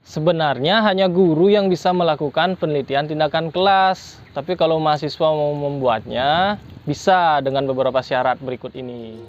Sebenarnya hanya guru yang bisa melakukan penelitian tindakan kelas, tapi kalau mahasiswa mau membuatnya, bisa dengan beberapa syarat berikut ini.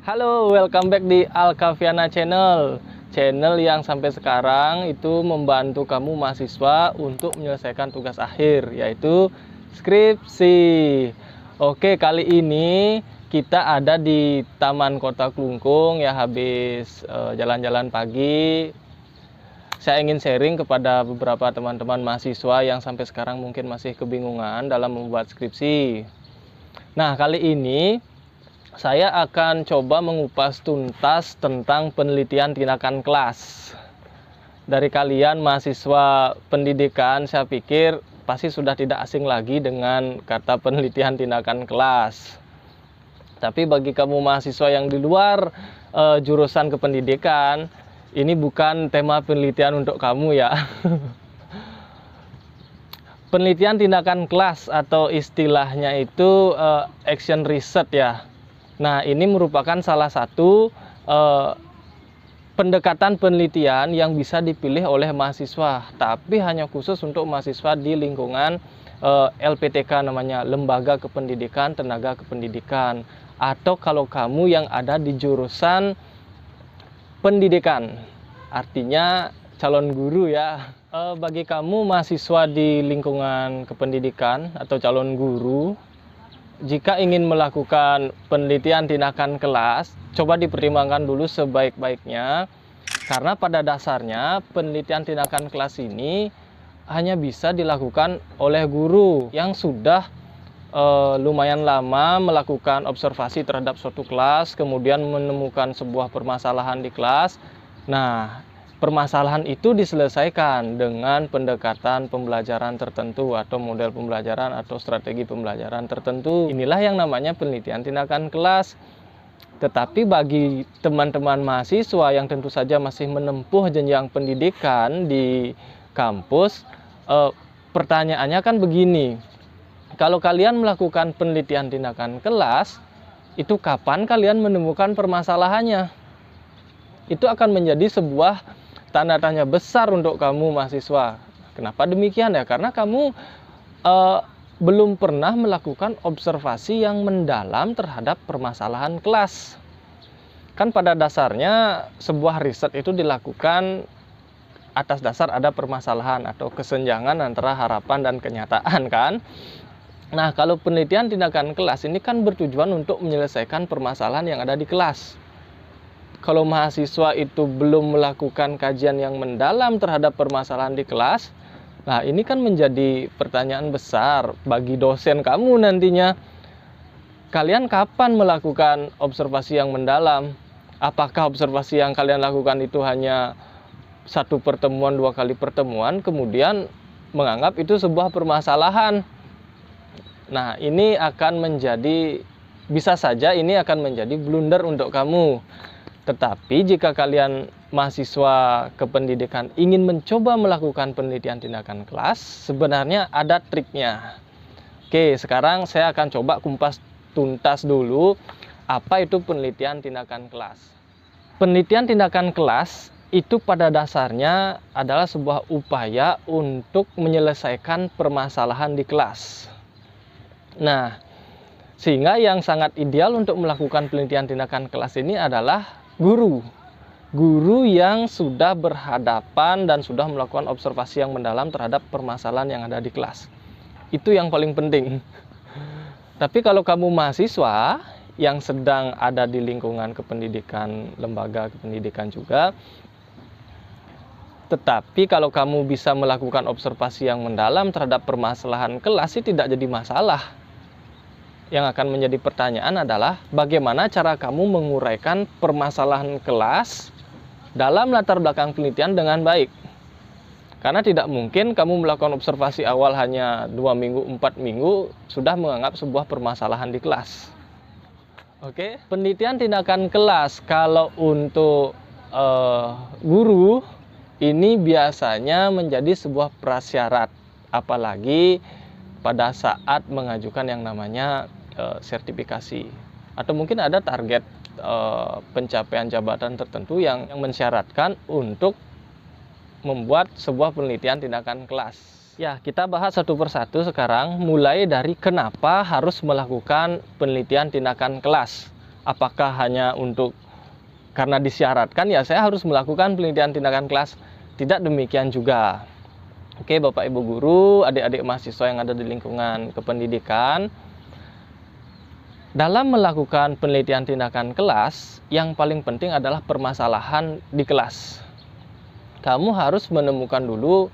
Halo, welcome back di Alkaviana Channel. Channel yang sampai sekarang itu membantu kamu mahasiswa untuk menyelesaikan tugas akhir, yaitu skripsi. Oke, kali ini kita ada di Taman Kota Klungkung ya, habis jalan-jalan pagi. Saya ingin sharing kepada beberapa teman-teman mahasiswa yang sampai sekarang mungkin masih kebingungan dalam membuat skripsi. Nah, kali ini saya akan coba mengupas tuntas tentang penelitian tindakan kelas. Dari kalian mahasiswa pendidikan, saya pikir pasti sudah tidak asing lagi dengan kata penelitian tindakan kelas. Tapi bagi kamu mahasiswa yang di luar jurusan kependidikan, ini bukan tema penelitian untuk kamu ya. Penelitian tindakan kelas atau istilahnya itu action research ya. Nah, ini merupakan salah satu pendekatan penelitian yang bisa dipilih oleh mahasiswa, tapi hanya khusus untuk mahasiswa di lingkungan LPTK, namanya Lembaga Kependidikan Tenaga Kependidikan, atau kalau kamu yang ada di jurusan pendidikan, artinya calon guru ya. Bagi kamu mahasiswa di lingkungan kependidikan atau calon guru, jika ingin melakukan penelitian tindakan kelas, coba dipertimbangkan dulu sebaik-baiknya, karena pada dasarnya penelitian tindakan kelas ini hanya bisa dilakukan oleh guru yang sudah lumayan lama melakukan observasi terhadap suatu kelas, kemudian menemukan sebuah permasalahan di kelas. Nah, permasalahan itu diselesaikan dengan pendekatan pembelajaran tertentu atau model pembelajaran atau strategi pembelajaran tertentu. Inilah yang namanya penelitian tindakan kelas. Tetapi bagi teman-teman mahasiswa yang tentu saja masih menempuh jenjang pendidikan di kampus, pertanyaannya kan begini. Kalau kalian melakukan penelitian tindakan kelas, itu kapan kalian menemukan permasalahannya? Itu akan menjadi sebuah tanda tanya besar untuk kamu mahasiswa. Kenapa demikian ya? Karena kamu belum pernah melakukan observasi yang mendalam terhadap permasalahan kelas. Kan pada dasarnya sebuah riset itu dilakukan atas dasar ada permasalahan atau kesenjangan antara harapan dan kenyataan kan. Nah, kalau penelitian tindakan kelas ini kan bertujuan untuk menyelesaikan permasalahan yang ada di kelas. Kalau mahasiswa itu belum melakukan kajian yang mendalam terhadap permasalahan di kelas, nah ini kan menjadi pertanyaan besar bagi dosen kamu nantinya. Kalian kapan melakukan observasi yang mendalam? Apakah observasi yang kalian lakukan itu hanya satu pertemuan, 2 kali pertemuan, kemudian menganggap itu sebuah permasalahan? Nah, ini akan menjadi, bisa saja ini akan menjadi blunder untuk kamu. Tetapi jika kalian mahasiswa kependidikan ingin mencoba melakukan penelitian tindakan kelas, sebenarnya ada triknya. Oke, sekarang saya akan coba kumpas tuntas dulu apa itu penelitian tindakan kelas. Penelitian tindakan kelas itu pada dasarnya adalah sebuah upaya untuk menyelesaikan permasalahan di kelas. Nah, sehingga yang sangat ideal untuk melakukan penelitian tindakan kelas ini adalah guru yang sudah berhadapan dan sudah melakukan observasi yang mendalam terhadap permasalahan yang ada di kelas. Itu yang paling penting. Tapi kalau kamu mahasiswa yang sedang ada di lingkungan kependidikan, lembaga kependidikan juga, tetapi kalau kamu bisa melakukan observasi yang mendalam terhadap permasalahan kelas, itu tidak jadi masalah. Yang akan menjadi pertanyaan adalah bagaimana cara kamu menguraikan permasalahan kelas dalam latar belakang penelitian dengan baik. Karena tidak mungkin kamu melakukan observasi awal hanya 2 minggu, 4 minggu sudah menganggap sebuah permasalahan di kelas. Oke, penelitian tindakan kelas kalau untuk guru ini biasanya menjadi sebuah prasyarat, apalagi pada saat mengajukan yang namanya sertifikasi atau mungkin ada target pencapaian jabatan tertentu yang mensyaratkan untuk membuat sebuah penelitian tindakan kelas. Ya, kita bahas satu persatu sekarang, mulai dari kenapa harus melakukan penelitian tindakan kelas. Apakah hanya untuk karena disyaratkan ya saya harus melakukan penelitian tindakan kelas? Tidak demikian juga. Oke, Bapak Ibu guru, adik-adik mahasiswa yang ada di lingkungan kependidikan, dalam melakukan penelitian tindakan kelas, yang paling penting adalah permasalahan di kelas. Kamu harus menemukan dulu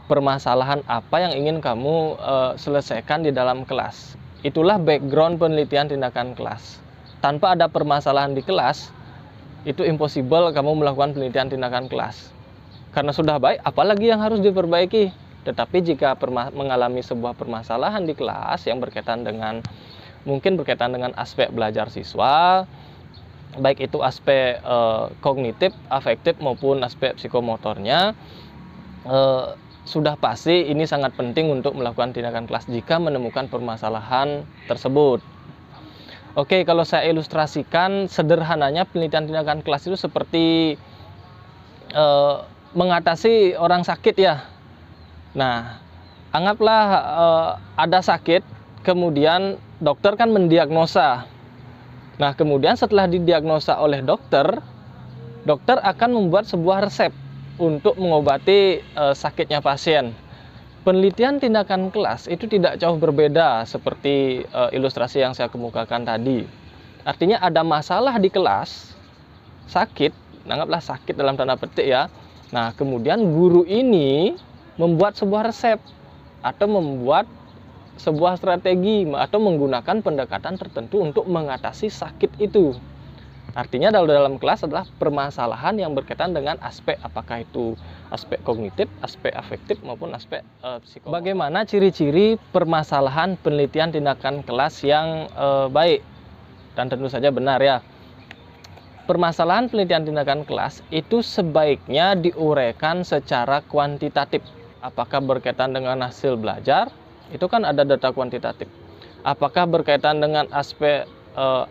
permasalahan apa yang ingin kamu selesaikan di dalam kelas. Itulah background penelitian tindakan kelas. Tanpa ada permasalahan di kelas, itu impossible kamu melakukan penelitian tindakan kelas. Karena sudah baik, apalagi yang harus diperbaiki. Tetapi jika mengalami sebuah permasalahan di kelas yang mungkin berkaitan dengan aspek belajar siswa, baik itu aspek kognitif, afektif maupun aspek psikomotornya, sudah pasti ini sangat penting untuk melakukan tindakan kelas jika menemukan permasalahan tersebut. Oke, kalau saya ilustrasikan sederhananya penelitian tindakan kelas itu seperti mengatasi orang sakit ya. Nah, anggaplah ada sakit, kemudian dokter kan mendiagnosa. Nah, kemudian setelah didiagnosa oleh dokter akan membuat sebuah resep untuk mengobati sakitnya pasien. Penelitian tindakan kelas itu tidak jauh berbeda seperti ilustrasi yang saya kemukakan tadi. Artinya ada masalah di kelas, sakit, anggaplah sakit dalam tanda petik ya. Nah, kemudian guru ini membuat sebuah resep atau membuat sebuah strategi atau menggunakan pendekatan tertentu untuk mengatasi sakit itu. Artinya dalam kelas adalah permasalahan yang berkaitan dengan aspek, apakah itu aspek kognitif, aspek afektif maupun aspek psikomotor. Bagaimana ciri-ciri permasalahan penelitian tindakan kelas yang baik dan tentu saja benar ya. Permasalahan penelitian tindakan kelas itu sebaiknya diuraikan secara kuantitatif. Apakah berkaitan dengan hasil belajar? Itu kan ada data kuantitatif. Apakah berkaitan dengan aspek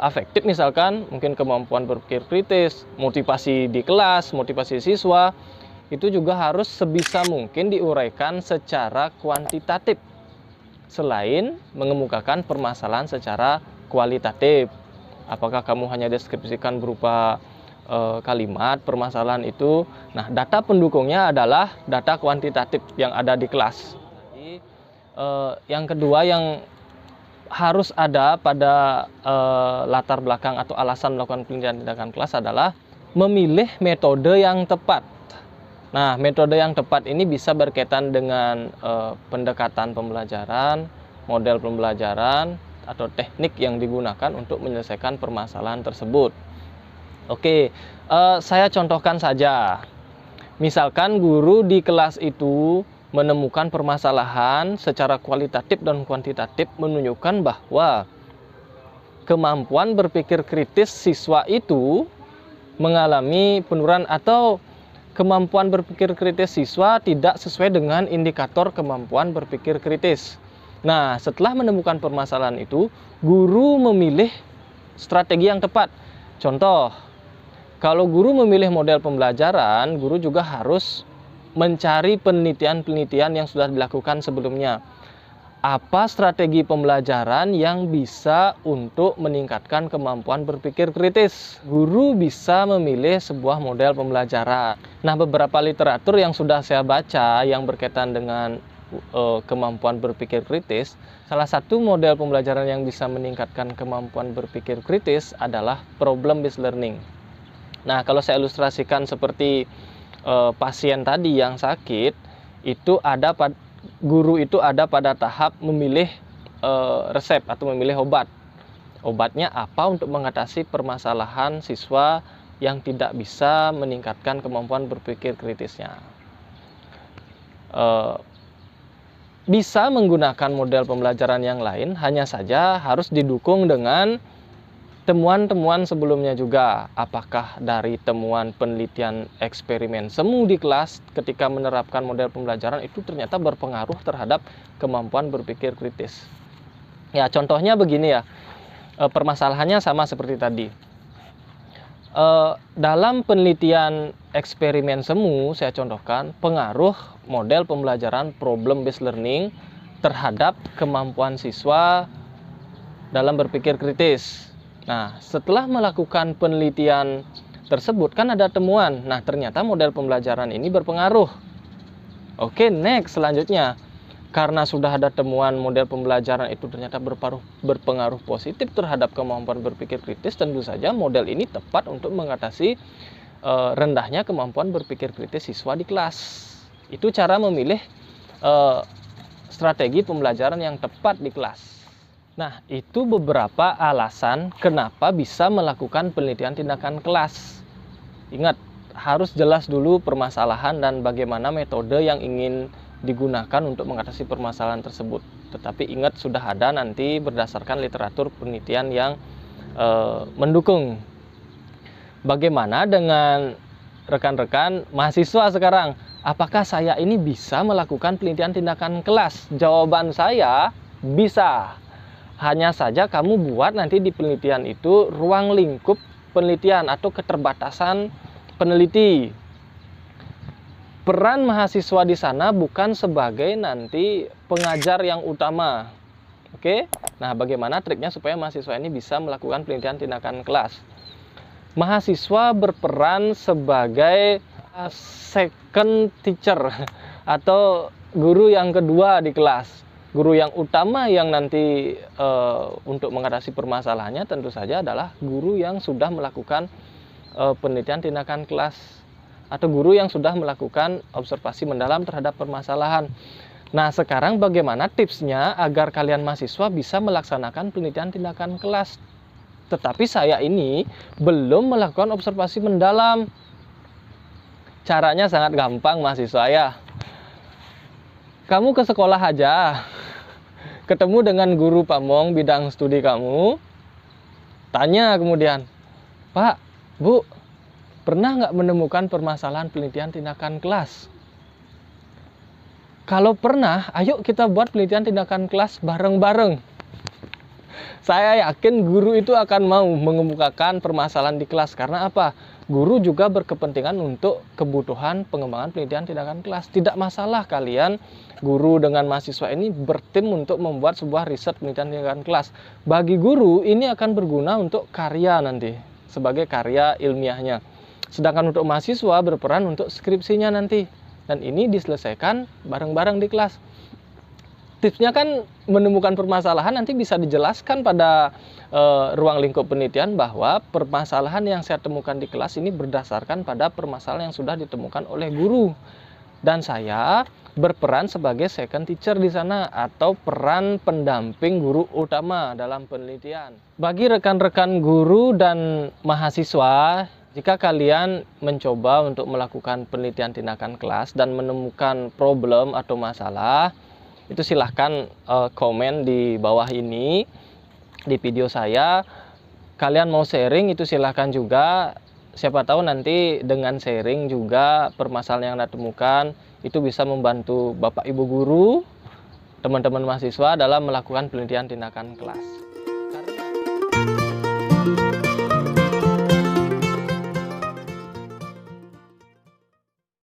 afektif misalkan, mungkin kemampuan berpikir kritis, motivasi di kelas, motivasi siswa, itu juga harus sebisa mungkin diuraikan secara kuantitatif. Selain mengemukakan permasalahan secara kualitatif. Apakah kamu hanya deskripsikan berupa kalimat permasalahan itu? Nah, data pendukungnya adalah data kuantitatif yang ada di kelas. Yang kedua yang harus ada pada latar belakang atau alasan melakukan penelitian tindakan kelas adalah memilih metode yang tepat. Nah, metode yang tepat ini bisa berkaitan dengan pendekatan pembelajaran, model pembelajaran, atau teknik yang digunakan untuk menyelesaikan permasalahan tersebut. Oke, saya contohkan saja. Misalkan guru di kelas itu menemukan permasalahan secara kualitatif dan kuantitatif menunjukkan bahwa kemampuan berpikir kritis siswa itu mengalami penurunan atau kemampuan berpikir kritis siswa tidak sesuai dengan indikator kemampuan berpikir kritis. Nah, setelah menemukan permasalahan itu, guru memilih strategi yang tepat. Contoh, kalau guru memilih model pembelajaran, guru juga harus mencari penelitian-penelitian yang sudah dilakukan sebelumnya. Apa strategi pembelajaran yang bisa untuk meningkatkan kemampuan berpikir kritis? Guru bisa memilih sebuah model pembelajaran. Nah, beberapa literatur yang sudah saya baca yang berkaitan dengan kemampuan berpikir kritis, salah satu model pembelajaran yang bisa meningkatkan kemampuan berpikir kritis adalah problem based learning. Nah, kalau saya ilustrasikan seperti pasien tadi yang sakit, itu guru itu ada pada tahap memilih resep atau memilih obat. Obatnya apa untuk mengatasi permasalahan siswa yang tidak bisa meningkatkan kemampuan berpikir kritisnya. Bisa menggunakan model pembelajaran yang lain, hanya saja harus didukung dengan temuan-temuan sebelumnya juga. Apakah dari temuan penelitian eksperimen semu di kelas ketika menerapkan model pembelajaran itu ternyata berpengaruh terhadap kemampuan berpikir kritis. Ya, contohnya begini ya. permasalahannya sama seperti tadi. Dalam penelitian eksperimen semu, saya contohkan pengaruh model pembelajaran problem based learning terhadap kemampuan siswa dalam berpikir kritis. Nah, setelah melakukan penelitian tersebut kan ada temuan. Nah, ternyata model pembelajaran ini berpengaruh. Oke, next selanjutnya. Karena sudah ada temuan model pembelajaran itu ternyata berpengaruh positif terhadap kemampuan berpikir kritis, tentu saja model ini tepat untuk mengatasi rendahnya kemampuan berpikir kritis siswa di kelas. Itu cara memilih strategi pembelajaran yang tepat di kelas. Nah, itu beberapa alasan kenapa bisa melakukan penelitian tindakan kelas. Ingat, harus jelas dulu permasalahan dan bagaimana metode yang ingin digunakan untuk mengatasi permasalahan tersebut. Tetapi ingat, sudah ada nanti berdasarkan literatur penelitian yang mendukung. Bagaimana dengan rekan-rekan mahasiswa sekarang? Apakah saya ini bisa melakukan penelitian tindakan kelas? Jawaban saya, bisa. Hanya saja kamu buat nanti di penelitian itu ruang lingkup penelitian atau keterbatasan peneliti. Peran mahasiswa di sana bukan sebagai nanti pengajar yang utama. Oke? Nah, bagaimana triknya supaya mahasiswa ini bisa melakukan penelitian tindakan kelas? Mahasiswa berperan sebagai second teacher atau guru yang kedua di kelas. Guru yang utama yang nanti untuk mengatasi permasalahannya tentu saja adalah guru yang sudah melakukan penelitian tindakan kelas, atau guru yang sudah melakukan observasi mendalam terhadap permasalahan. Nah, sekarang bagaimana tipsnya agar kalian mahasiswa bisa melaksanakan penelitian tindakan kelas? Tetapi saya ini belum melakukan observasi mendalam. Caranya sangat gampang mahasiswa ya. Kamu ke sekolah aja, ketemu dengan guru pamong bidang studi kamu, tanya kemudian, Pak, Bu, pernah nggak menemukan permasalahan penelitian tindakan kelas? Kalau pernah, ayo kita buat penelitian tindakan kelas bareng-bareng. Saya yakin guru itu akan mau mengemukakan permasalahan di kelas. Karena apa? Guru juga berkepentingan untuk kebutuhan pengembangan penelitian tindakan kelas. Tidak masalah kalian, guru dengan mahasiswa ini bertim untuk membuat sebuah riset penelitian tindakan kelas. Bagi guru, ini akan berguna untuk karya nanti, sebagai karya ilmiahnya. Sedangkan untuk mahasiswa berperan untuk skripsinya nanti. Dan ini diselesaikan bareng-bareng di kelas. Tipsnya kan menemukan permasalahan nanti bisa dijelaskan pada ruang lingkup penelitian bahwa permasalahan yang saya temukan di kelas ini berdasarkan pada permasalahan yang sudah ditemukan oleh guru. Dan saya berperan sebagai second teacher di sana atau peran pendamping guru utama dalam penelitian. Bagi rekan-rekan guru dan mahasiswa, jika kalian mencoba untuk melakukan penelitian tindakan kelas dan menemukan problem atau masalah, itu silahkan komen di bawah ini, di video saya. Kalian mau sharing itu silahkan juga. Siapa tahu nanti dengan sharing juga permasalahan yang Anda temukan, itu bisa membantu Bapak Ibu Guru, teman-teman mahasiswa dalam melakukan penelitian tindakan kelas.